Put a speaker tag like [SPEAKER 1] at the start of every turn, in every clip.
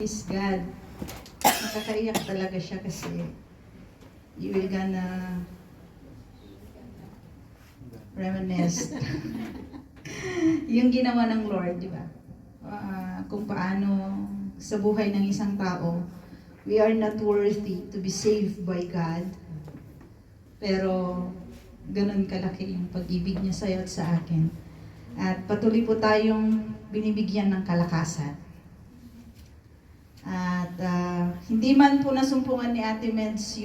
[SPEAKER 1] Praise God. Nakakaiyak talaga siya kasi you will gonna reminisce yung ginawa ng Lord, di ba? Kung paano sa buhay ng isang tao, we are not worthy to be saved by God. Pero ganun kalaki yung pag-ibig niya sa'yo at sa akin. At patuloy po tayong binibigyan ng kalakasan. At hindi man po nasumpungan ni Ate Meds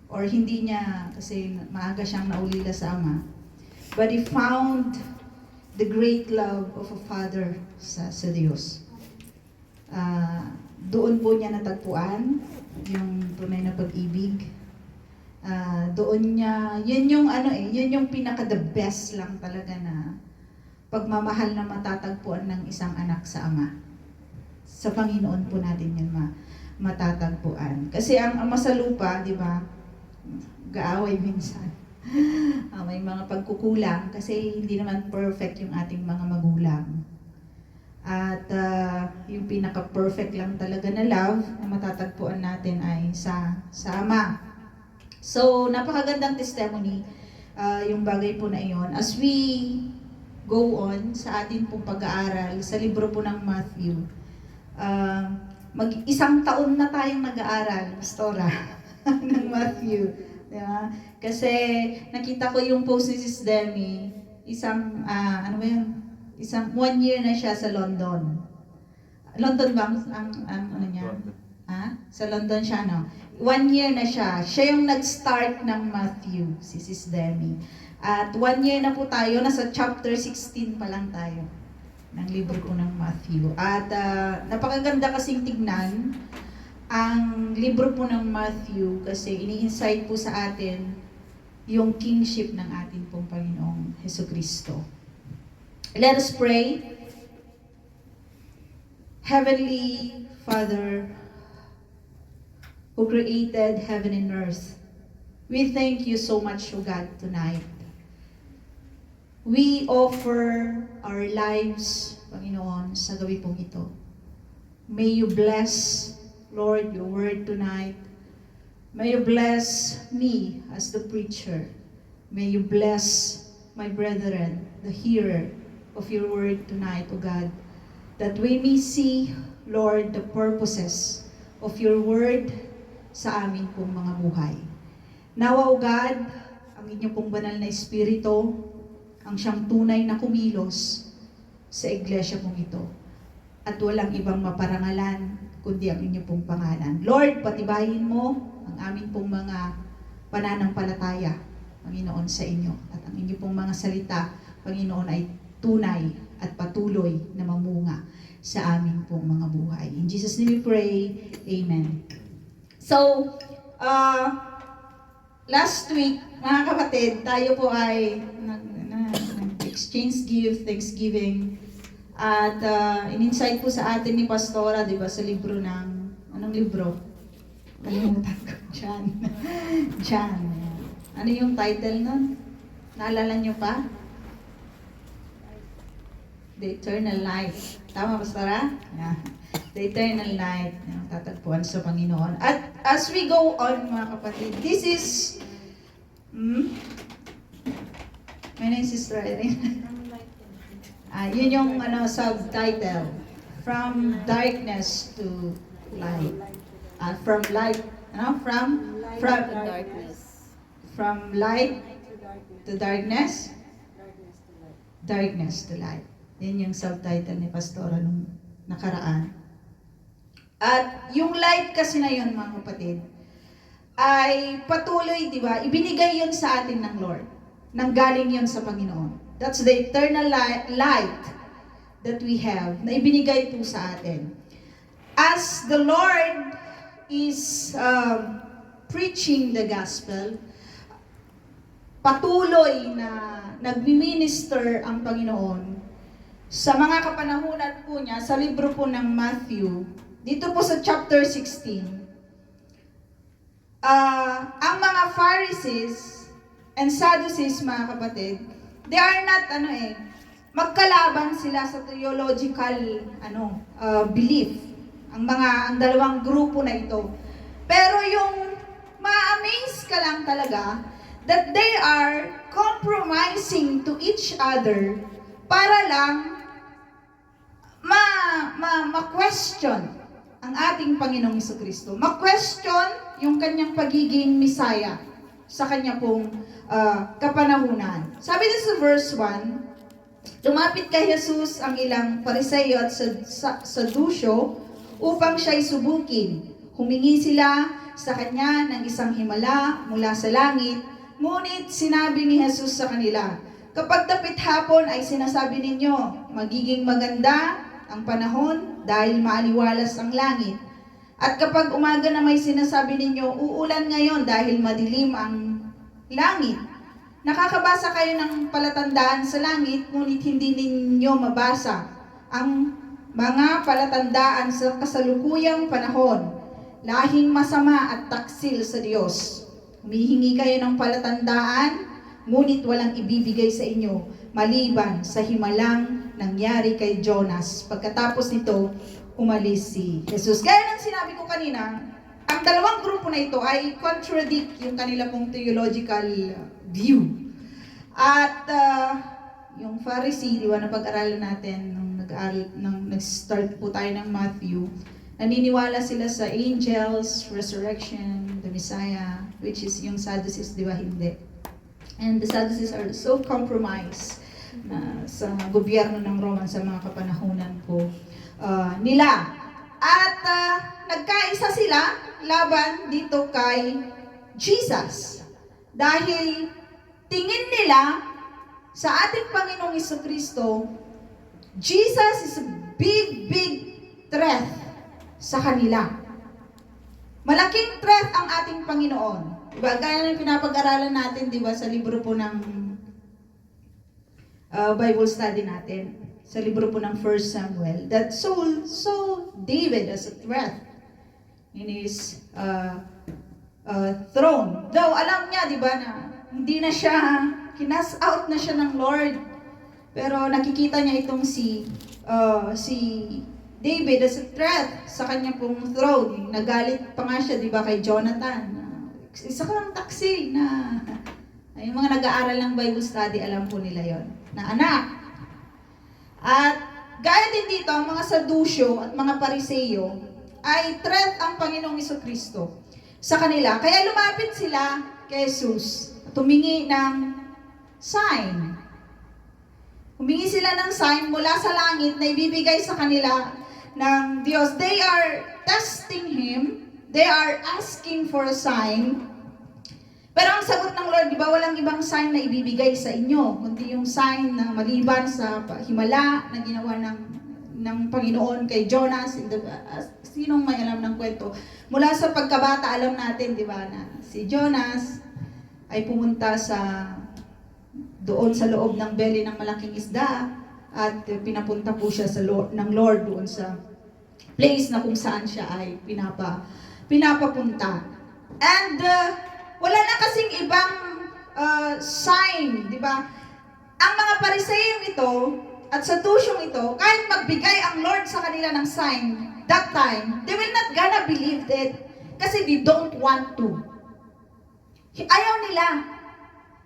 [SPEAKER 1] or hindi niya, kasi maaga siyang naulila sa Ama, but he found the great love of a Father sa Diyos. Doon po niya natagpuan yung tunay na pag-ibig. Doon niya, yun yung pinaka-the best lang talaga na pagmamahal na matatagpuan ng isang anak sa Ama. Sa Panginoon po natin yan matatagpuan. Kasi ang Ama sa lupa, di ba, gaaway minsan. May mga pagkukulang kasi hindi naman perfect yung ating mga magulang. At yung pinaka-perfect lang talaga na love na matatagpuan natin ay sa Ama. So, napakagandang testimony yung bagay po na iyon. As we go on sa atin pong pag-aaral sa libro po ng Matthew, mag-isang taon na tayong nag-aaral, Pastora, ng Matthew. Diba? Kasi nakita ko yung post ni Sis Demi, isang 1 year na siya sa London. London ba ang ano niya? Sa London siya, no? 1 year na siya. Siya yung nag-start ng Matthew, si Sis Demi. At 1 year na po tayo, nasa chapter 16 pa lang tayo ng libro po ng Matthew. At napakaganda kasing tignan ang libro po ng Matthew kasi ini-insight po sa atin yung kingship ng ating pong Panginoong Hesukristo. Let us pray. Heavenly Father, who created heaven and earth, we thank you so much, O God, tonight. We offer our lives, Panginoon, sa gabi pong ito. May you bless, Lord, your word tonight. May you bless me as the preacher. May you bless my brethren, the hearer of your word tonight, O God, that we may see, Lord, the purposes of your word sa amin pong mga buhay. Nawa, O God, ang inyong pong banal na espiritu, ang siyang tunay na kumilos sa iglesia pong ito. At walang ibang maparangalan, kundi ang inyong pong pangalan. Lord, patibayin mo ang amin pong mga pananampalataya, Panginoon, sa inyo. At ang inyong pong mga salita, Panginoon, ay tunay at patuloy na mamunga sa amin pong mga buhay. In Jesus' name we pray, Amen. So, last week, mga kapatid, tayo po ay exchange gift, thanksgiving, at in-insight po sa atin ni Pastora, di ba, sa libro ng, anong libro? Kalimutan ko, John. John. Ano yung title nun? Naalala nyo pa? The Eternal Life. Tama, Pastora? Yeah. The Eternal Life. Tatagpuan sa Panginoon. At as we go on, mga kapatid, this is my name is Sister Irene. Yun yung subtitle. From darkness to light. From light, from darkness. From light to darkness. Darkness to light. Yun yung subtitle ni Pastora nung nakaraan. At yung light kasi na yun, mga kapatid, ay patuloy, di ba? Ibinigay yun sa atin ng Lord. Nanggaling yun sa Panginoon. That's the eternal light that we have, na ibinigay po sa atin. As the Lord is preaching the gospel, patuloy na nagmi-minister ang Panginoon sa mga kapanahunan po niya sa libro po ng Matthew, dito po sa chapter 16. Ang mga Pharisees and Sadducees, mga kapatid, they are not, magkalaban sila sa theological, belief. ang dalawang grupo na ito. Pero yung ma-amaze ka lang talaga that they are compromising to each other para lang ma-question ang ating Panginoong Jesucristo. Ma-question yung kanyang pagiging Messiah sa kanya pong kapanahunan. Sabi din sa verse 1, lumapit kay Jesus ang ilang Pariseo at Sadusyo upang siya'y subukin. Humingi sila sa kanya ng isang himala mula sa langit, ngunit sinabi ni Jesus sa kanila, kapag dapit hapon ay sinasabi ninyo, magiging maganda ang panahon dahil maaliwalas ang langit. At kapag umaga na may sinasabi ninyo, uulan ngayon dahil madilim ang langit. Nakakabasa kayo ng palatandaan sa langit, ngunit hindi ninyo mabasa ang mga palatandaan sa kasalukuyang panahon. Lahing masama at taksil sa Diyos. Humihingi kayo ng palatandaan, ngunit walang ibibigay sa inyo, maliban sa himalang nangyari kay Jonas. Pagkatapos nito, umalis si Jesus. Gaya ng sinabi ko kanina, ang dalawang grupo na ito ay contradict yung kanila pong theological view. At yung Pharisee, di ba, na pag-aralan natin nung nag-start po tayo ng Matthew, naniniwala sila sa angels, resurrection, the Messiah, which is yung Sadducees, di ba, hindi. And the Sadducees are so compromised sa gobyerno ng Roman sa mga kapanahunan po nila. At nagkaisa sila laban dito kay Jesus. Dahil tingin nila sa ating Panginoong Jesucristo, Jesus is a big threat sa kanila. Malaking threat ang ating Panginoon. Diba? Gaya ng pinapag-aralan natin, diba, sa libro po ng Bible study natin, sa libro po ng 1 Samuel, that Saul saw David as a threat in his throne. Though alam niya, diba, na hindi na siya, kinas out na siya ng Lord. Pero nakikita niya itong si David as a threat sa kanya pong throne. Nagalit pa nga siya, di ba, kay Jonathan. Isa kang taksil na, yung mga nag-aaral ng Bible study, alam po nila yon na anak. At gaya din dito, ang mga Sadusyo at mga Pariseo ay threat ang Panginoong Jesucristo sa kanila. Kaya lumapit sila kay Jesus at humingi ng sign. Humingi sila ng sign mula sa langit na ibibigay sa kanila ng Diyos. They are testing Him. They are asking for a sign. Pero ang sagot ng Lord, di ba, walang ibang sign na ibibigay sa inyo, kundi yung sign na maliban sa himala na ginawa ng Panginoon kay Jonas. Sinong may alam ng kwento? Mula sa pagkabata, alam natin, di ba, na si Jonas ay pumunta doon sa loob ng belly ng malaking isda at pinapunta po siya ng Lord doon sa place na kung saan siya ay pinapapunta. And wala na kasing ibang sign, di ba? Ang mga Pariseyong ito at Sadusyong ito, kahit magbigay ang Lord sa kanila ng sign that time, they will not gonna believe it kasi they don't want to. Ayaw nila.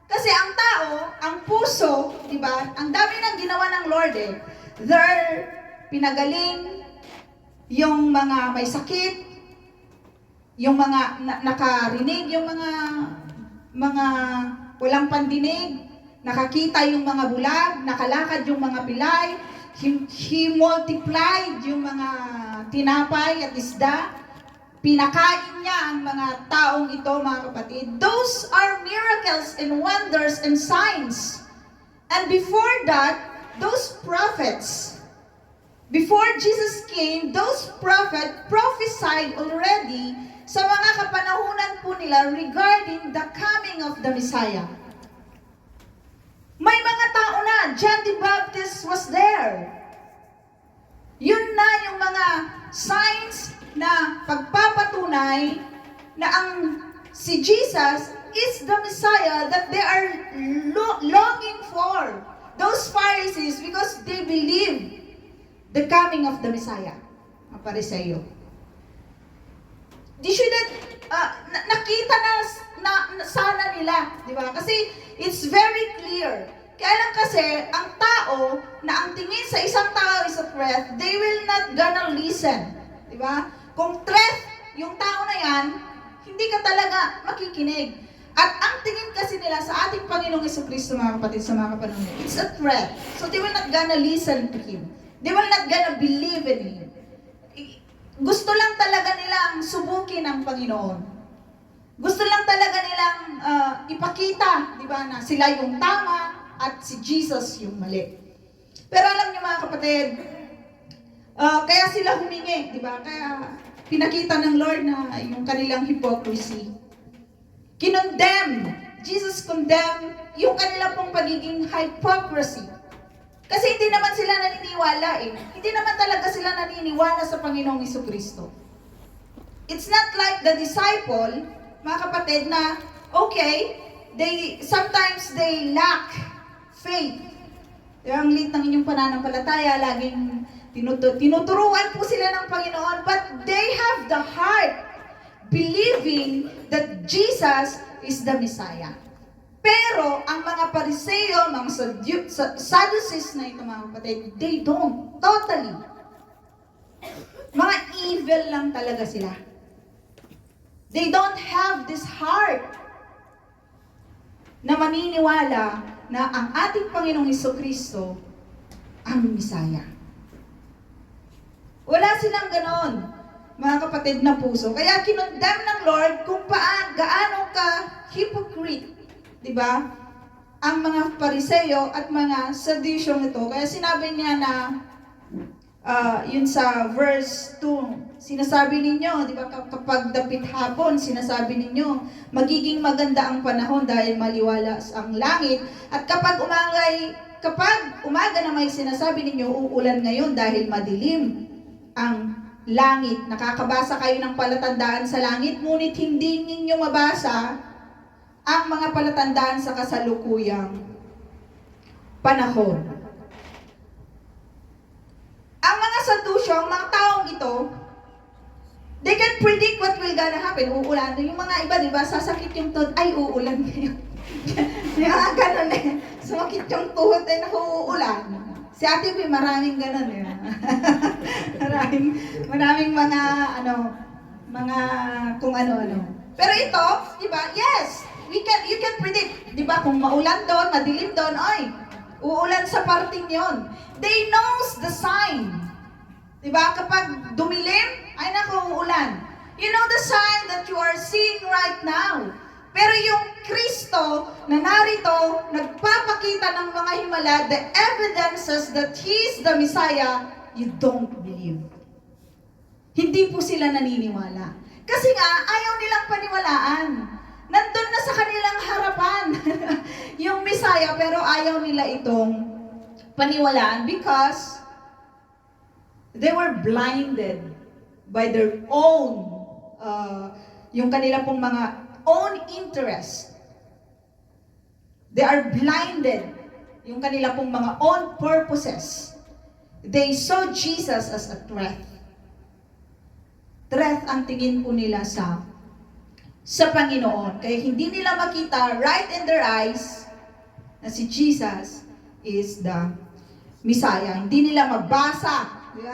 [SPEAKER 1] Kasi ang tao, ang puso, di ba? Ang dami nang ginawa ng Lord eh. They're pinagaling yung mga may sakit, yung mga nakarinig, yung mga walang pandinig, nakakita yung mga bulag, nakalakad yung mga pilay, he multiplied yung mga tinapay at isda, pinakain niya ang mga taong ito, mga kapatid. Those are miracles and wonders and signs. And before that, those prophets, before Jesus came, those prophets prophesied already sa mga kapanahunan po nila regarding the coming of the Messiah. May mga tao na, John the Baptist was there. Yun na yung mga signs na pagpapatunay na si Jesus is the Messiah that they are longing for. Those Pharisees, because they believe the coming of the Messiah. Ang Pariseo. makita na sana nila, di ba? Kasi it's very clear. Kaya lang kasi, ang tao na ang tingin sa isang tao is a threat, they will not gonna listen. Di ba? Kung threat yung tao na yan, hindi ka talaga makikinig. At ang tingin kasi nila sa ating Panginoong Jesucristo, mga kapatid, sa mga kapanahon, it's a threat. So they will not gonna listen to Him. They will not gonna believe in Him. Gusto lang talaga nilang subukin ang Panginoon. Gusto lang talaga nilang ipakita, di ba, na sila yung tama at si Jesus yung mali. Pero alam niyo mga kapatid, kaya sila humingi, di ba? Kaya pinakita ng Lord na yung kanilang hypocrisy. Kinondemn, Jesus condemned yung kanila pong pagiging hypocrisy. Kasi hindi naman sila naniniwala eh. Hindi naman talaga sila naniniwala sa Panginoong Jesucristo. It's not like the disciple, mga kapatid, na okay, sometimes they lack faith. Ang lit ng inyong pananampalataya, laging tinuturuan po sila ng Panginoon, but they have the heart believing that Jesus is the Messiah. Pero ang mga Pariseo, mga Sadducees na ito mga kapatid, they don't. Totally. Mga evil lang talaga sila. They don't have this heart na maniniwala na ang ating Panginoong Jesucristo ang Messiah. Wala silang ganon, mga kapatid na puso. Kaya kinondemn ng Lord kung gaano ka hypocrite, di ba? Ang mga Pariseo at mga Sadduceong ito. Kaya sinabi niya na, yun sa verse 2, sinasabi ninyo, di ba, kapag dapit hapon, sinasabi ninyo, magiging maganda ang panahon dahil maliwalas ang langit. At kapag umaga na may sinasabi ninyo, uulan ngayon dahil madilim ang langit. Nakakabasa kayo ng palatandaan sa langit, ngunit hindi ninyo mabasa ang mga palatandaan sa kasalukuyang panahon. Ang mga Sadduceo, ang mga taong ito, they can predict what will gonna happen. Uulan. Yung mga iba, di ba, sasakit yung tuhod, ay, uulan ngayon. Yung mga ganun eh. Sumakit yung tuhod ay uulan. Si Ate B, maraming ganun eh. maraming mga, mga kung ano-ano. Pero ito, di ba, yes, you can predict. Di ba, kung maulan doon, madilim doon, ay, uulan sa parting yon. They knows the sign. Diba? Kapag dumilim, ay naku, uulan. You know the sign that you are seeing right now. Pero yung Kristo na narito, nagpapakita ng mga himala, the evidences that He is the Messiah, you don't believe. Hindi po sila naniniwala. Kasi nga, ayaw nilang paniwalaan. Nandun na sa kanilang harapan yung Messiah, pero ayaw nila itong paniwalaan because they were blinded by their own, yung kanila pong mga own interest. They are blinded, yung kanila pong mga own purposes. They saw Jesus as a threat. Threat ang tingin po nila sa Panginoon. Kaya hindi nila makita right in their eyes na si Jesus is the Messiah. Hindi nila mabasa. Diba?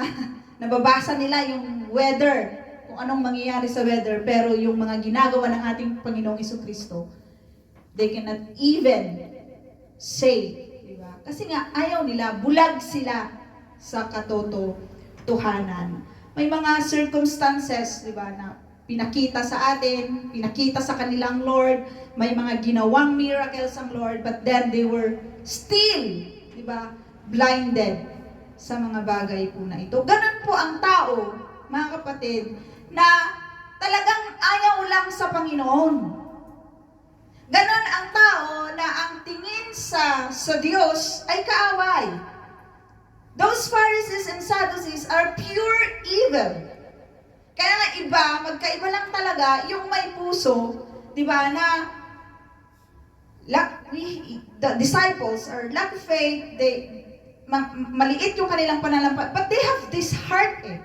[SPEAKER 1] Nababasa nila yung weather, kung anong mangyayari sa weather, pero yung mga ginagawa ng ating Panginoong Jesucristo, they cannot even say. Diba? Kasi nga, ayaw nila, bulag sila sa katotohanan. May mga circumstances, diba, na pinakita sa atin, pinakita sa kanilang Lord, may mga ginawang miracles ang Lord, but then they were still, diba, blinded sa mga bagay po na ito. Ganun po ang tao, mga kapatid, na talagang ayaw lang sa Panginoon. Ganon ang tao na ang tingin sa Diyos ay kaaway. Those Pharisees and Sadducees are pure evil. Kaya nga iba, magkaiba lang talaga yung may puso, di ba, na the disciples are lack of faith, maliit yung kanilang pananampalataya, but they have this heart eh.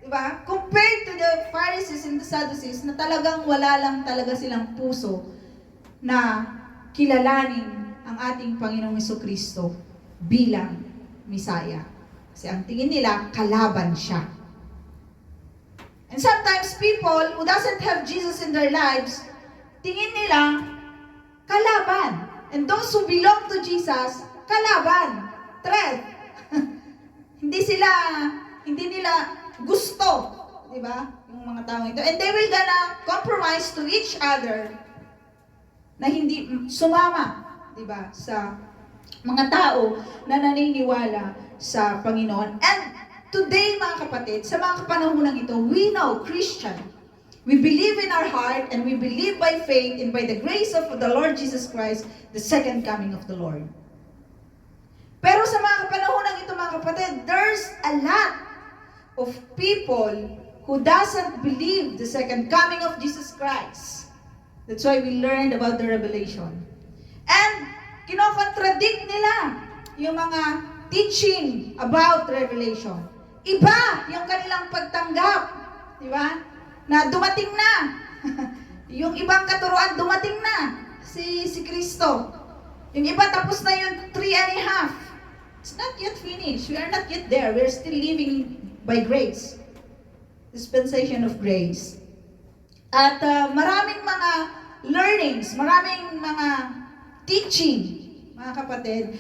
[SPEAKER 1] Diba? Compared to the Pharisees and the Sadducees na talagang wala lang talaga silang puso na kilalanin ang ating Panginoong Jesucristo bilang Misaya. Kasi ang tingin nila, kalaban siya. And sometimes people who doesn't have Jesus in their lives, tingin nila, kalaban. And those who belong to Jesus, kalaban. Threat. Hindi nila gusto. Di ba? Yung mga taong ito. And they will gonna compromise to each other na hindi sumama. Di ba? Sa mga tao na naniniwala sa Panginoon. And today, mga kapatid, sa mga kapanahunan ito, we know, Christian, we believe in our heart and we believe by faith and by the grace of the Lord Jesus Christ, the second coming of the Lord. Pero sa mga kapanahunan ito, mga kapatid, there's a lot of people who doesn't believe the second coming of Jesus Christ. That's why we learned about the revelation. And kinokontradict nila yung mga teaching about revelation. Iba yung kanilang pagtanggap, di ba? Na dumating na. Yung ibang katuruan dumating na si Kristo. Yung iba tapos na yung 3.5. It's not yet finished. We are not yet there. We're still living by grace. Dispensation of grace. At maraming mga learnings, maraming mga teaching, mga kapatid,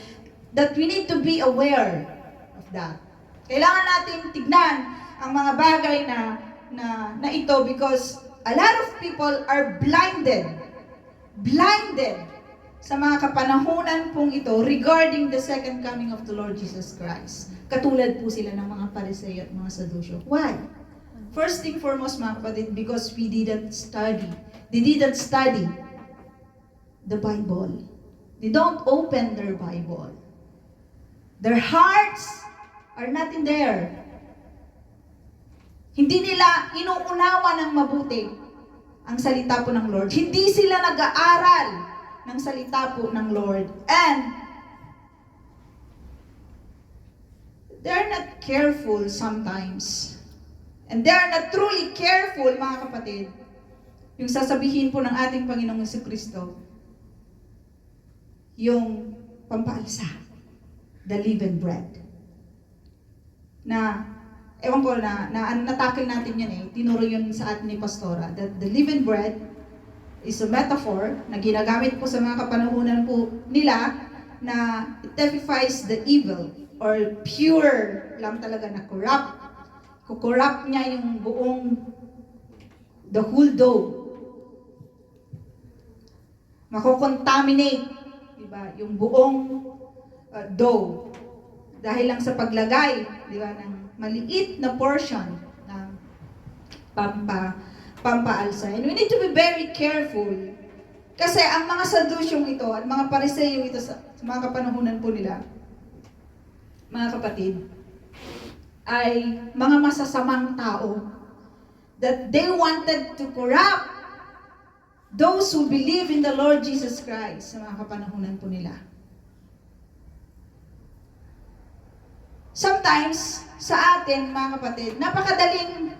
[SPEAKER 1] that we need to be aware of that. Kailangan natin tignan ang mga bagay na ito because a lot of people are blinded sa mga kapanahunan pong ito regarding the second coming of the Lord Jesus Christ. Katulad po sila ng mga Pariseo at mga Sadduceo. Why? First thing foremost, mga kapatid, because we didn't study. They didn't study the Bible. They don't open their Bible. Their hearts are not in there. Hindi nila inuunawa ng mabuti ang salita po ng Lord. Hindi sila nag-aaral ng salita po ng Lord. And they're not careful sometimes. And they're not truly careful, mga kapatid, yung sasabihin po ng ating Panginoong Jesucristo, yung pampaalsa, the living bread. Na, ewan ko natakil natin yan tinuro yun sa atin ni Pastora, that the living bread is a metaphor na ginagamit po sa mga kapanahunan po nila na it typifies the evil or pure lang talaga na corrupt. Kukorrupt niya yung the whole dough. Makokontaminate, diba? Yung buong dough. Dahil lang sa paglagay, diba, ng maliit na portion ng pampaalsa. And we need to be very careful. Kasi ang mga Sadduceong ito at mga Pariseo ito sa mga kapanahunan po nila, mga kapatid, ay mga masasamang tao that they wanted to corrupt those who believe in the Lord Jesus Christ sa mga kapanahunan po nila. Sometimes, sa atin, mga kapatid, napakadaling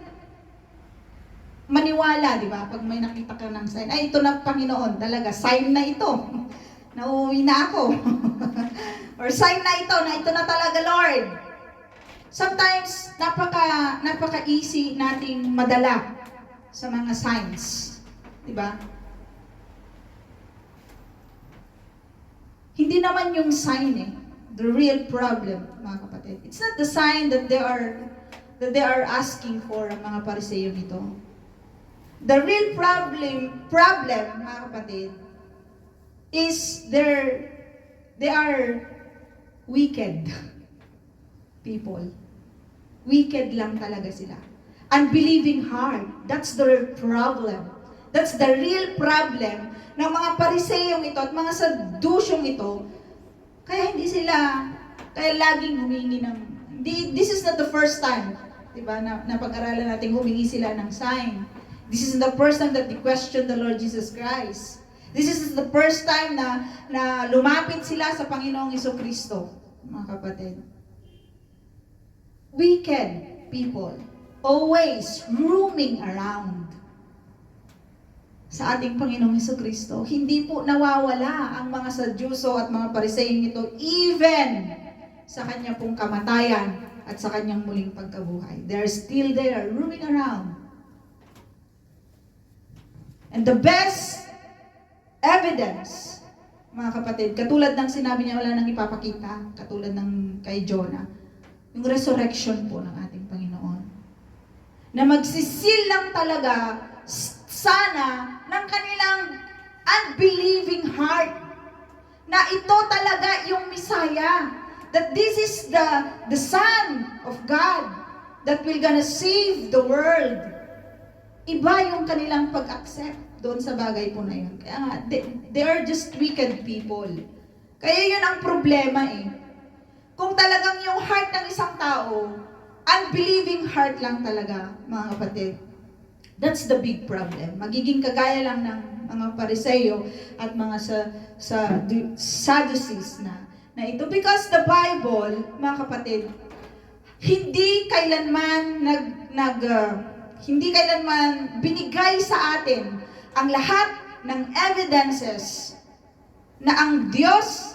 [SPEAKER 1] maniwala, di ba? Pag may nakita ka ng sign, ay, ito na Panginoon, talaga, sign na ito. Nauuwi na ako. Or sign na ito na talaga, Lord. Sometimes, napaka-easy nating madala sa mga signs. Di ba? Hindi naman yung sign the real problem, mga kapatid. It's not the sign that they are asking for, ang mga Pariseo nito. The real problem, mga kapatid, is they are wicked people. Wicked lang talaga sila. Unbelieving heart. That's the problem. That's the real problem ng mga Pariseyong ito at mga Sadduceong ito. Kaya kaya laging humingi this is not the first time, diba, na pag-aralan natin humingi sila ng sign. This is the first time that they question the Lord Jesus Christ. This is the first time na lumapit sila sa Panginoong Jesucristo, mga kapatid. Wicked people, always roaming around. sa ating Panginoong Hesukristo. Hindi po nawawala ang mga Sadyuso at mga Pariseyong ito even sa kanya pong kamatayan at sa kanyang muling pagkabuhay. They're still there, roaming around. And the best evidence, mga kapatid, katulad ng sinabi niya, wala nang ipapakita, katulad ng kay Jonah, yung resurrection po ng ating Panginoon. Na magsisil lang talaga sana ng kanilang unbelieving heart na ito talaga yung Messiah, that this is the Son of God that will gonna save the world. Iba yung kanilang pag-accept doon sa bagay po na yun. Kaya nga, they are just wicked people. Kaya yun ang problema eh. Kung talagang yung heart ng isang tao, unbelieving heart lang talaga, mga kapatid, that's the big problem. Magiging kagaya lang ng mga Pariseyo at mga Sadducees na ito. Because the Bible, mga kapatid, hindi kailanman hindi kailanman binigay sa atin ang lahat ng evidences na ang Diyos,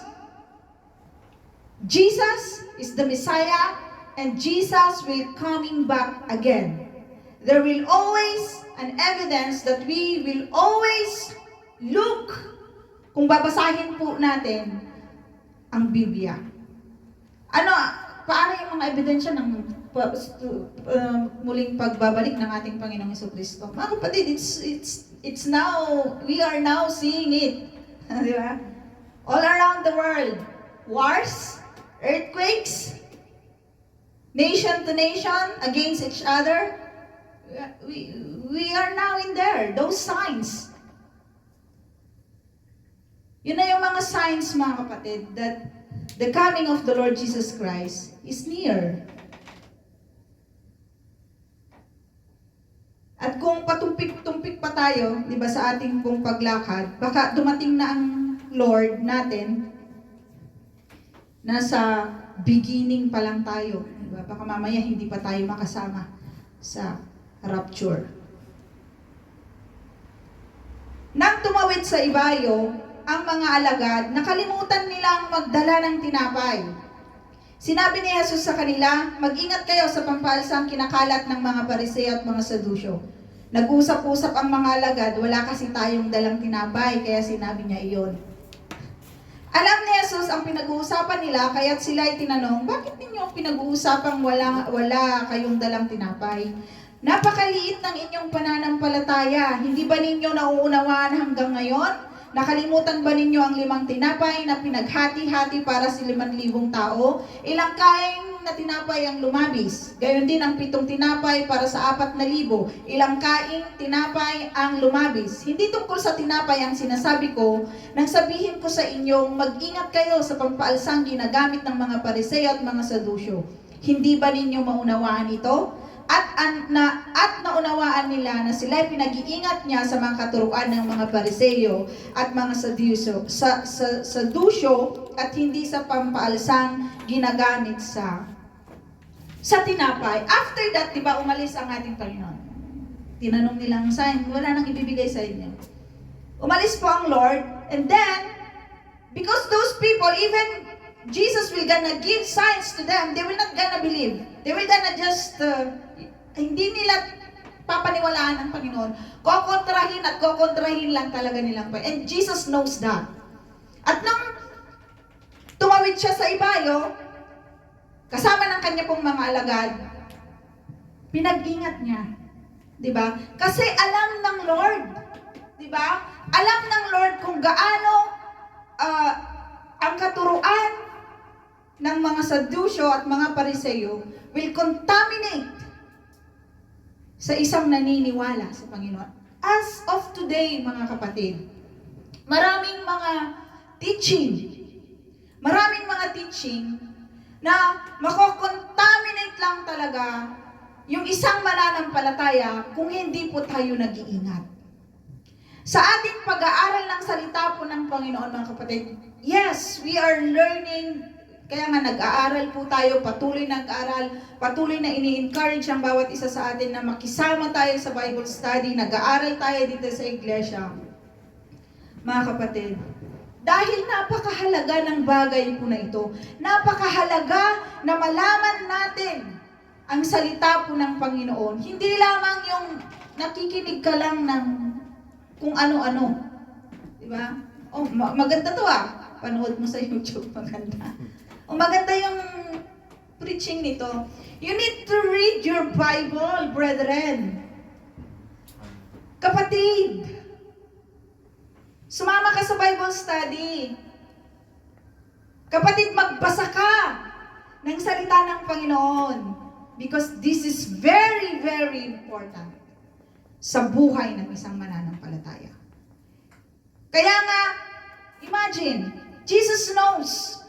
[SPEAKER 1] Jesus is the Messiah, and Jesus will coming back again. There will always an evidence that we will always look, kung babasahin po natin ang Biblia. Paano yung mga ebidensya ng muling pagbabalik ng ating Panginoong Hesukristo? Mga kapatid, it's now, we are now seeing it. Di ba? All around the world. Wars, earthquakes, nation to nation against each other. We are now in there, those signs. Yun na yung mga signs, mga kapatid, that the coming of the Lord Jesus Christ is near. At kung patumpik-tumpik pa tayo, di ba, sa ating pong paglakad, baka dumating na ang Lord natin, nasa beginning pa lang tayo. Di ba? Baka mamaya hindi pa tayo makasama sa rapture. Nang tumawid sa ibayo, ang mga alagad, nakalimutan nilang magdala ng tinapay. Sinabi ni Jesus sa kanila, mag-ingat kayo sa pampalsang kinakalat ng mga Pariseo at mga Sadusyo. Nag-usap-usap ang mga alagad, wala kasi tayong dalang tinapay, kaya sinabi niya iyon. Alam ni Jesus ang pinag-uusapan nila, kaya't sila ay tinanong, bakit ninyo pinag-uusapang wala kayong dalang tinapay? Napakaliit ng inyong pananampalataya. Hindi ba ninyo nauunawaan hanggang ngayon? Nakalimutan ba ninyo ang 5 tinapay na pinaghati-hati para sa 5,000 tao? Ilang kain na tinapay ang lumabis? Gayon din ang 7 tinapay para sa 4,000. Ilang kain tinapay ang lumabis? Hindi tungkol sa tinapay ang sinasabi ko, nang sabihin ko sa inyong mag-ingat kayo sa pampaalsang ginagamit ng mga Pariseo at mga Sadusyo. Hindi ba ninyo maunawaan ito? At naunawaan nila na sila pinag-iingat niya sa mga katuruan ng mga Pariseo at mga Sadusyo at hindi sa pampaalsang ginagamit sa tinapay. After that, di ba, umalis ang ating Panginoon. Tinanong nilang sign, wala nang ibibigay sa inyo. Umalis po ang Lord, and then, because those people, even Jesus will gonna give signs to them, they will not gonna believe. They will gonna just, hindi nila papaniwalaan ang Panginoon. Kokontrahin lang talaga nilang pa. And Jesus knows that. At nung tumawid siya sa ibayo, kasama ng kanya pong mga alagad, pinag-ingat niya. Diba? Kasi alam ng Lord. Diba? Alam ng Lord kung gaano ang katuruan ng mga Sadusyo at mga Pariseo will contaminate sa isang naniniwala sa Panginoon. As of today, mga kapatid, maraming mga teaching na makokontaminate lang talaga yung isang mananampalataya kung hindi po tayo nag-iingat. Sa ating pag-aaral ng salita po ng Panginoon, mga kapatid, yes, we are learning Kaya nga nag-aaral po tayo, patuloy nag-aaral, patuloy na ini-encourage ang bawat isa sa atin na makisama tayo sa Bible study, nag-aaral tayo dito sa iglesia. Mga kapatid, dahil napakahalaga ng bagay po na ito, napakahalaga na malaman natin ang salita po ng Panginoon. Hindi lamang yung nakikinig ka lang ng kung ano-ano. Diba? Oh, maganda to ah. Panood mo sa YouTube, maganda. Maganda yung preaching nito. You need to read your Bible, brethren. Kapatid, sumama ka sa Bible study. Kapatid, magbasa ka ng salita ng Panginoon. Because this is very, very important sa buhay ng isang mananampalataya. Kaya nga, imagine, Jesus knows.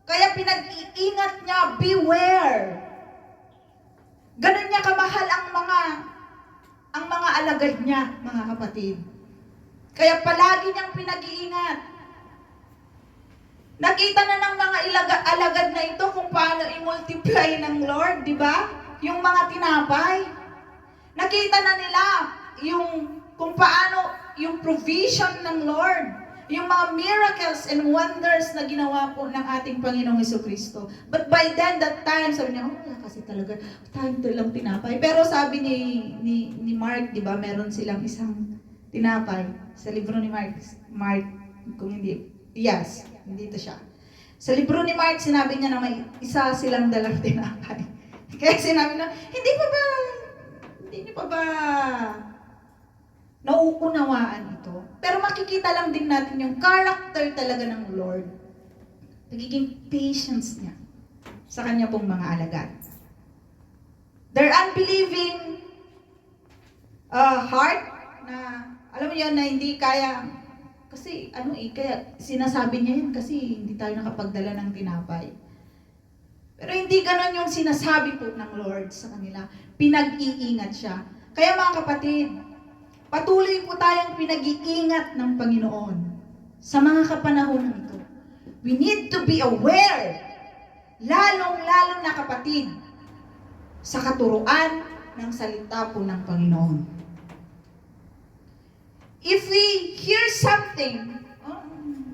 [SPEAKER 1] Kaya pinag-iingat niya, beware. Ganun niya kamahal ang mga alagad niya, mga kapatid. Kaya palagi niyang pinag-iingat. Nakita na ng mga alagad na ito kung paano i-multiply ng Lord, di ba? Yung mga tinapay. Nakita na nila kung paano yung provision ng Lord. Yung mga miracles and wonders na ginawa po ng ating Panginoong Jesucristo. But by then, that time, sabi niya, wala kasi talaga, tayo lang tinapay. Pero sabi ni Mark, di ba, meron silang isang tinapay. Sa libro ni Mark, kung hindi, yes, hindi ito siya. Sa libro ni Mark, sinabi niya na may isa silang dalang tinapay. Kaya sinabi na, hindi niyo pa ba nauunawaan ito? Pero makikita lang din natin yung character talaga ng Lord. Nagiging patience niya sa kanya pong mga alagad. Their unbelieving heart na, alam mo yun, na hindi kaya, kasi kaya sinasabi niya yun kasi hindi tayo nakapagdala ng tinapay. Pero hindi ganon yung sinasabi po ng Lord sa kanila. Pinag-iingat siya. Kaya mga kapatid, patuloy po tayong pinag-iingat ng Panginoon sa mga kapanahonan ito. We need to be aware, lalong-lalo na kapatid, sa katuruan ng salita po ng Panginoon. If we hear something,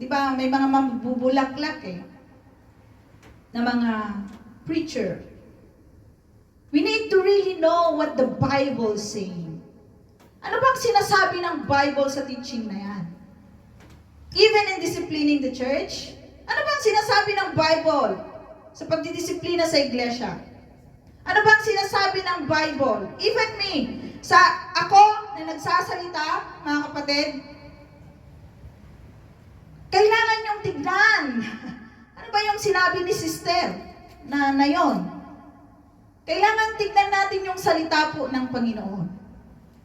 [SPEAKER 1] di ba, may mga mabubulaklak na mga preacher. We need to really know what the Bible is saying. Ano bang sinasabi ng Bible sa teaching na yan? Even in disciplining the church, ano bang sinasabi ng Bible sa pagdidisiplina sa iglesia? Ano bang sinasabi ng Bible? Even me, ako na nagsasalita, mga kapatid, kailangan yung tignan. Ano ba yung sinabi ni sister na yon? Kailangan tignan natin yung salita po ng Panginoon.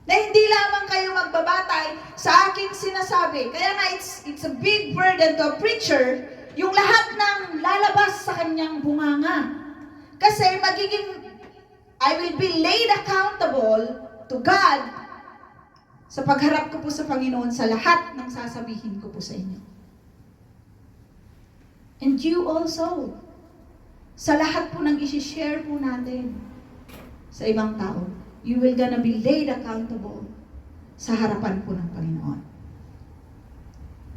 [SPEAKER 1] Na hindi lamang kayo magbabatay sa aking sinasabi. Kaya nga, it's a big burden to a preacher, yung lahat ng lalabas sa kanyang bunganga. Kasi I will be laid accountable to God sa pagharap ko po sa Panginoon sa lahat ng sasabihin ko po sa inyo. And you also, sa lahat po ng isi-share po natin sa ibang tao, you will gonna be laid accountable sa harapan po ng Panginoon.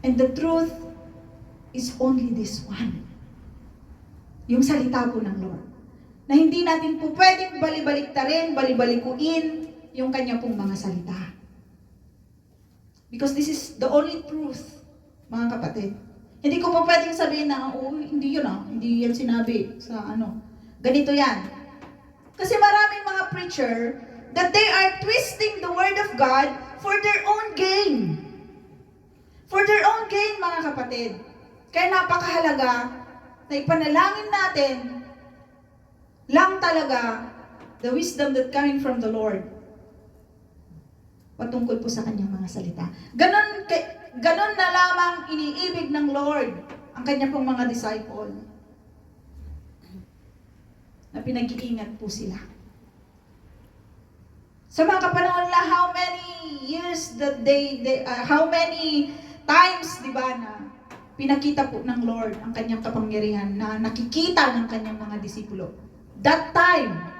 [SPEAKER 1] And the truth is only this one. Yung salita po ng Lord. Na hindi natin po pwedeng balibalikuin yung kanya pong mga salita. Because this is the only truth, mga kapatid. Hindi ko po pwedeng sabihin na, hindi yun hindi yan sinabi sa ganito yan. Kasi maraming mga preacher that they are twisting the word of God for their own gain. For their own gain, mga kapatid. Kaya napakahalaga na ipanalangin natin lang talaga the wisdom that coming from the Lord patungkol po sa kanyang mga salita. Ganon na lamang iniibig ng Lord ang kanyang pong mga disciple. Na pinag-iingat po sila. Sa mga kapanahon na how many years that how many times, di ba, na pinakita po ng Lord ang kanyang kapangyarihan na nakikita ng kanyang mga disipulo. That time.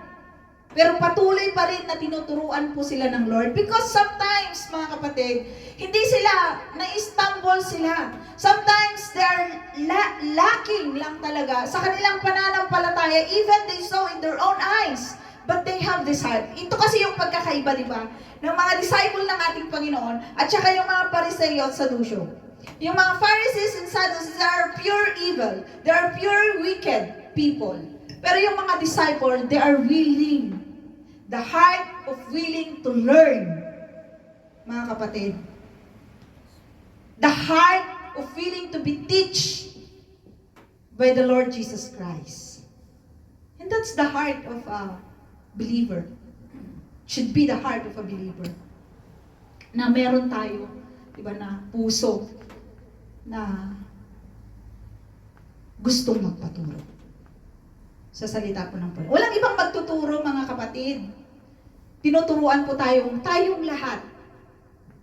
[SPEAKER 1] Pero patuloy pa rin na tinuturuan po sila ng Lord. Because sometimes, mga kapatid, hindi sila, na-stumble sila. Sometimes, they are lacking lang talaga sa kanilang pananampalataya. Even they saw in their own eyes. But they have this heart. Ito kasi yung pagkakaiba, di ba? Ng mga disciple ng ating Panginoon at saka yung mga Pariseo at Saduceo. Yung mga Pharisees and Sadducees, they are pure evil. They are pure wicked people. Pero yung mga disciple, they are willing. The heart of willing to learn. Mga kapatid. The heart of willing to be teach by the Lord Jesus Christ. And that's the heart of a believer. Should be the heart of a believer. Na meron tayo, di ba, na puso na gustong magpaturo sa salita po ng Panginoon. Walang ibang magtuturo, mga kapatid. Tinuturuan po tayong lahat.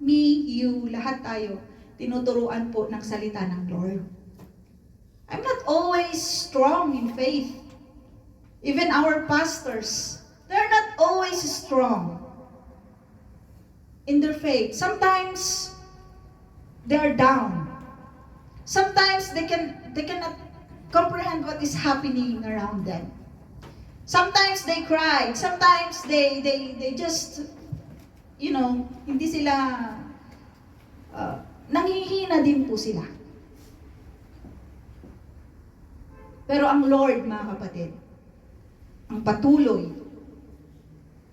[SPEAKER 1] Me, you, lahat tayo. Tinuturuan po ng salita ng Lord. I'm not always strong in faith. Even our pastors, they're not always strong in their faith. Sometimes, they're down. Sometimes they cannot comprehend what is happening around them. Sometimes they cry. Sometimes they just, hindi sila, nanghihina din po sila. Pero ang Lord, mga kapatid, ang patuloy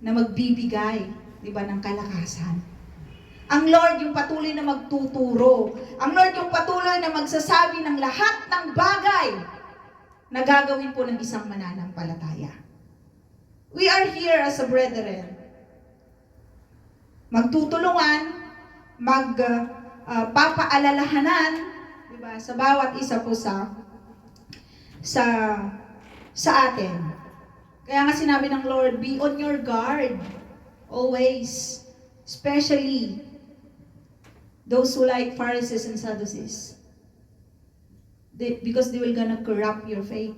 [SPEAKER 1] na magbibigay, di ba, ng kalakasan. Ang Lord yung patuloy na magtuturo. Ang Lord yung patuloy na magsasabi ng lahat ng bagay na gagawin po ng isang mananampalataya. We are here as a brethren. Magtutulungan, papaalalahanan, di ba, sa bawat isa po sa atin. Kaya nga sinabi ng Lord, be on your guard always, especially those who like Pharisees and Sadducees. Because they will gonna corrupt your faith.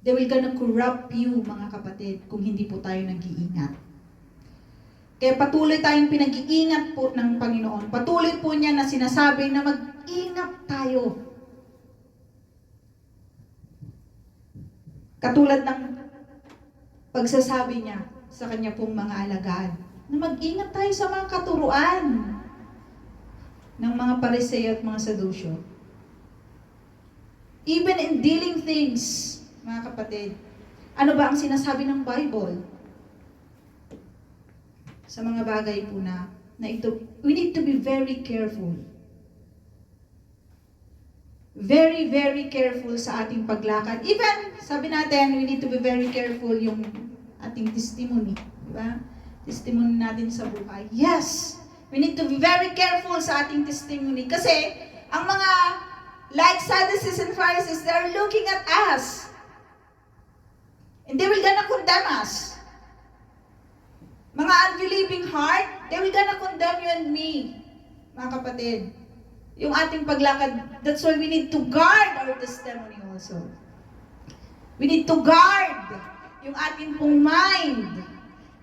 [SPEAKER 1] They will gonna corrupt you, mga kapatid, kung hindi po tayo nag-iingat. Kaya patuloy tayong pinag-iingat po ng Panginoon. Patuloy po niya na sinasabi na mag-ingat tayo. Katulad ng pagsasabi niya sa kanya pong mga alagad, na mag-ingat tayo sa mga katuruan ng mga Pariseo at mga Saduceo. Even in dealing things, mga kapatid, ano ba ang sinasabi ng Bible? Sa mga bagay po na ito, we need to be very careful. Very, very careful sa ating paglakad. Even, sabi natin, we need to be very careful yung ating testimony. Diba? Testimony natin sa buhay. Yes! We need to be very careful sa ating testimony. Kasi, ang mga like Sadducees and Pharisees, they're looking at us. And they will gonna condemn us. Mga unbelieving heart, they will gonna condemn you and me. Mga kapatid, yung ating paglakad, that's why we need to guard our testimony also. We need to guard yung ating pong mind.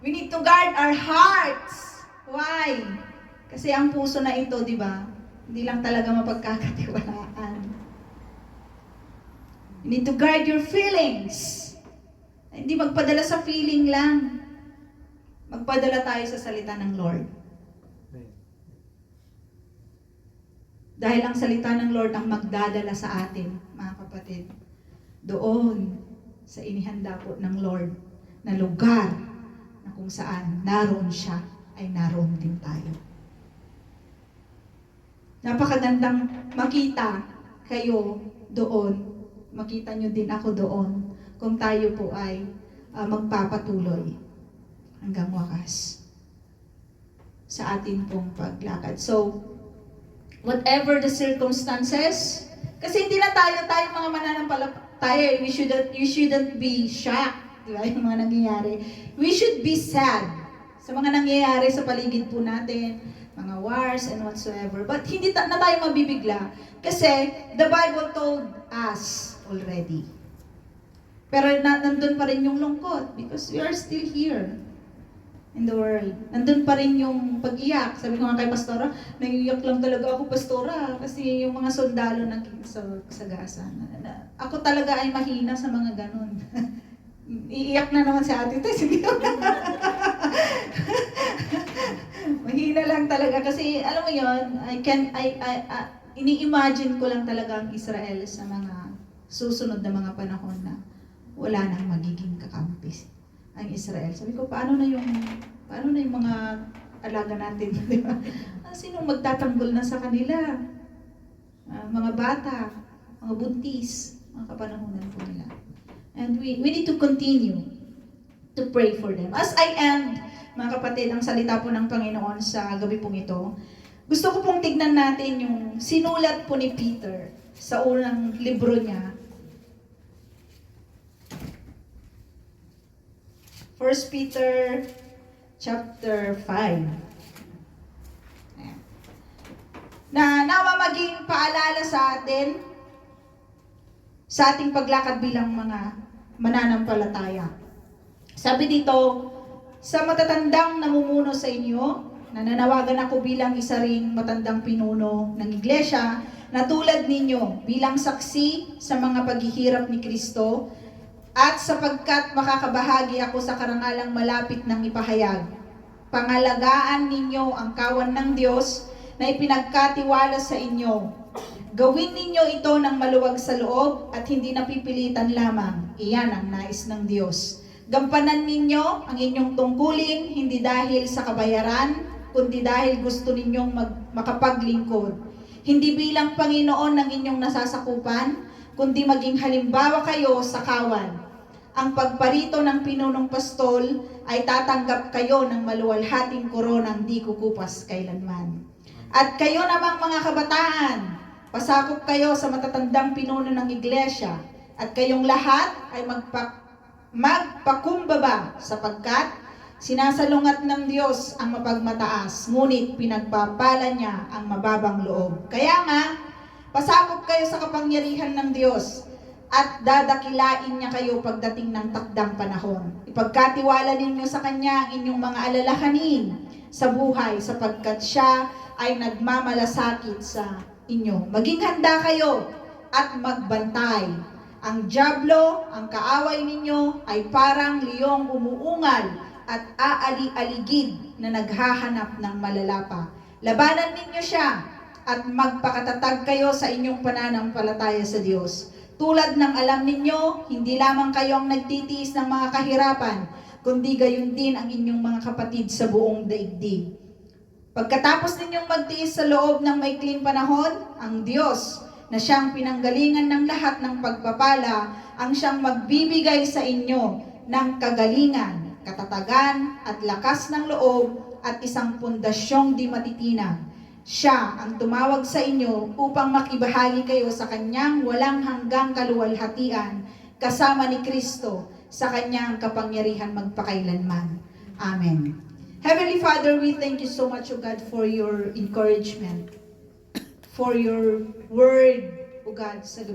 [SPEAKER 1] We need to guard our hearts. Why? Kasi ang puso na ito, di ba? Hindi lang talaga mapagkakatiwalaan. You need to guard your feelings. Hindi magpadala sa feeling lang. Magpadala tayo sa salita ng Lord. Dahil ang salita ng Lord ang magdadala sa atin, mga kapatid, doon sa inihanda po ng Lord na lugar na kung saan naroon siya, ay naroon din tayo. Napakagandang makita kayo doon, makita nyo din ako doon, kung tayo po ay magpapatuloy hanggang wakas sa atin pong paglakad. So, whatever the circumstances, kasi hindi na tayo mga mananampalataya, you shouldn't be shocked, di ba, yung mga nangyayari. We should be sad sa mga nangyayari sa paligid po natin, mga wars and whatsoever. But hindi na tayo mabibigla kasi the Bible told us already. Pero nandun pa rin yung lungkot because we are still here in the world. Nandun pa rin yung pag-iyak. Sabi ko nga kay Pastora, naiiyak lang talaga ako, Pastora, kasi yung mga sundalo sa Gaza. Ako talaga ay mahina sa mga ganun. Iiyak na naman si Ate Tess. Mahina lang talaga kasi alam mo yon, ini-imagine ko lang talaga ang Israel sa mga susunod na mga panahon na wala nang magiging kakampi ang Israel. Sabi ko, paano na yung mga alaga natin, di ba? Sinong magtatanggol na sa kanila? Mga bata, mga buntis, mga kapanahunan po nila. And we need to continue to pray for them. As I end, mga kapatid, ang salita po ng Panginoon sa gabi pong ito, gusto ko pong tignan natin yung sinulat po ni Peter sa unang libro niya. 1 Peter chapter 5. Ayan. Na nawa maging paalala sa atin sa ating paglakad bilang mga mananampalataya. Sabi dito, sa matatandang namumuno sa inyo, nananawagan ako bilang isa ring matandang pinuno ng iglesia na tulad ninyo bilang saksi sa mga paghihirap ni Kristo at sapagkat makakabahagi ako sa karangalang malapit ng ipahayag. Pangalagaan ninyo ang kawan ng Diyos na ipinagkatiwala sa inyo. Gawin ninyo ito ng maluwag sa loob at hindi napipilitan lamang. Iyan ang nais ng Diyos. Gampanan ninyo ang inyong tungkulin hindi dahil sa kabayaran, kundi dahil gusto ninyong makapaglingkod. Hindi bilang Panginoon ng inyong nasasakupan, kundi maging halimbawa kayo sa kawan. Ang pagparito ng pinunong pastol ay tatanggap kayo ng maluwalhating koronang di kukupas kailanman. At kayo namang mga kabataan, pasakop kayo sa matatandang pinuno ng iglesia at kayong lahat ay magpakumbaba sapagkat sinasalungat ng Diyos ang mapagmataas, ngunit pinagpapala niya ang mababang loob. Kaya nga, pasakop kayo sa kapangyarihan ng Diyos at dadakilain niya kayo pagdating ng takdang panahon. Ipagkatiwala ninyo sa Kanya ang inyong mga alalahanin sa buhay sapagkat Siya ay nagmamalasakit sa inyo. Maging handa kayo at magbantay. Ang dyablo, ang kaaway ninyo ay parang liyong umuungal at aali-aligid na naghahanap ng malalapa. Labanan ninyo siya at magpakatatag kayo sa inyong pananampalataya sa Diyos. Tulad ng alam ninyo, hindi lamang kayo ang nagtitiis ng mga kahirapan, kundi gayon din ang inyong mga kapatid sa buong daigdig. Pagkatapos ninyong magtiis sa loob ng maikling panahon, ang Diyos na siyang pinanggalingan ng lahat ng pagpapala, ang siyang magbibigay sa inyo ng kagalingan, katatagan at lakas ng loob at isang pundasyong di matitinag. Siya ang tumawag sa inyo upang makibahagi kayo sa kanyang walang hanggang kaluwalhatian kasama ni Kristo sa kanyang kapangyarihan magpakailanman. Amen. Heavenly Father, we thank you so much, O God, for your encouragement, for your word, O God, sa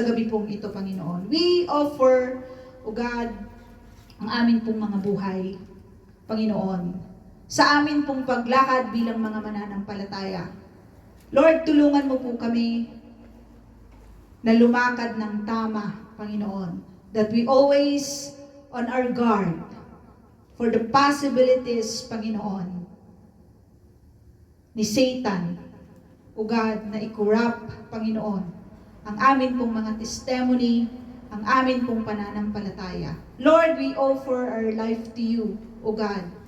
[SPEAKER 1] gabi pong ito, Panginoon. We offer, O God, ang amin pong mga buhay, Panginoon, sa amin pong paglakad bilang mga mananampalataya. Lord, tulungan mo po kami na lumakad ng tama, Panginoon, that we always on our guard for the possibilities, Panginoon, ni Satan, O God, na i-corrupt, Panginoon, ang amin pong mga testimony, ang amin pong pananampalataya. Lord, we offer our life to you, O God.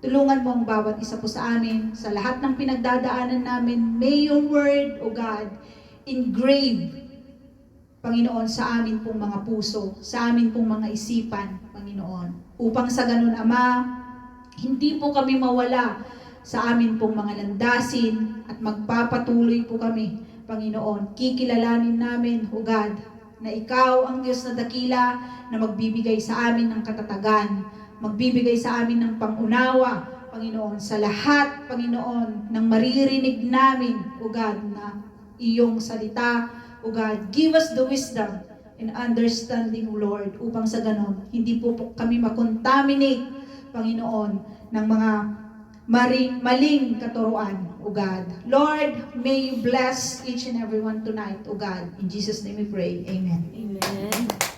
[SPEAKER 1] Tulungan mo ang bawat isa po sa amin, sa lahat ng pinagdadaanan namin. May your word, O God, engrave, Panginoon, sa amin pong mga puso, sa amin pong mga isipan, Panginoon. Upang sa ganun, Ama, hindi po kami mawala sa amin pong mga landasin at magpapatuloy po kami, Panginoon. Kikilalanin namin, O God, na Ikaw ang Diyos na dakila na magbibigay sa amin ng katatagan, magbibigay sa amin ng pangunawa, Panginoon, sa lahat, Panginoon, ng maririnig namin, O God, na iyong salita, O God, give us the wisdom and understanding, Lord, upang sa ganon, hindi po kami makontaminate, Panginoon, ng mga maling katuruan, O God. Lord, may you bless each and everyone tonight, O God. In Jesus' name we pray. Amen.
[SPEAKER 2] Amen.